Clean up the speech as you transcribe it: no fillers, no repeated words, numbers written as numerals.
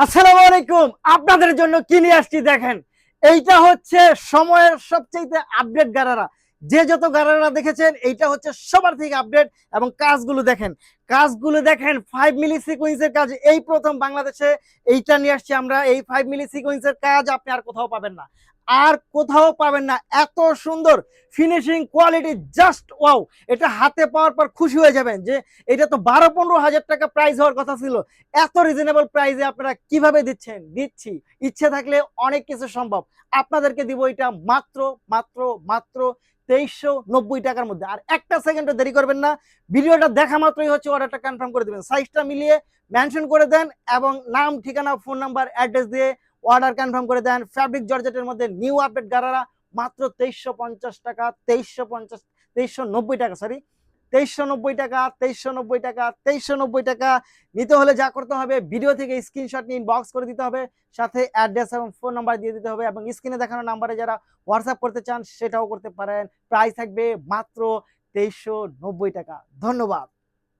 আসসালামু আলাইকুম। আপনাদের জন্য কি নিয়ে আসছি দেখেন। এইটা হচ্ছে সময়ের সবচেয়ে আপডেট গাড়ারা। যে যত গাড়ারা দেখেছেন এইটা হচ্ছে সবার থেকে আপডেট। এবং কাজগুলো দেখেন 5 মিলি সিকোয়েন্সের কাজ এই প্রথম বাংলাদেশে এইটা নিয়ে আসছি আমরা। এই 5 মিলি সিকোয়েন্সের কাজ আপনি আর কোথাও পাবেন না, আর কোথাও পাবেন না। এত সুন্দর ফিনিশিং কোয়ালিটি, জাস্ট ওয়াও। এটা হাতে পাওয়ার পর খুশি হয়ে যাবেন যে এটা তো 12-15 হাজার টাকা প্রাইস হওয়ার কথা ছিল, এত রিজনেবল প্রাইসে আপনারা কিভাবে দিচ্ছি। ইচ্ছে থাকলে অনেক কিছু সম্ভব। আপনাদেরকে দিব এটা মাত্র মাত্র মাত্র 2390 টাকার মধ্যে। আর একটা সেকেন্ডও দেরি করবেন না, ভিডিওটা দেখা মাত্রই হচ্ছে অর্ডারটা কনফার্ম করে দিবেন। সাইজটা মিলিয়ে মেনশন করে দেন এবং নাম, ঠিকানা, ফোন নাম্বার, অ্যাড্রেস দিয়ে অর্ডার কনফার্ম করে দেন। ফ্যাব্রিক জর্জেটের মধ্যে নিউ আপডেট গারারা মাত্র 2350 টাকা, 2390 টাকা, সরি 2390 টাকা, 2390 টাকা, 2390 টাকা। নিতে হলে যা করতে হবে, ভিডিও থেকে স্ক্রিনশট নিয়ে ইনবক্স করে দিতে হবে, সাথে অ্যাড্রেস এবং ফোন নাম্বার দিয়ে দিতে হবে। এবং স্ক্রিনে দেখানো নাম্বারে যারা হোয়াটসঅ্যাপ করতে চান সেটাও করতে পারেন। প্রাইস থাকবে মাত্র 2390 টাকা। ধন্যবাদ।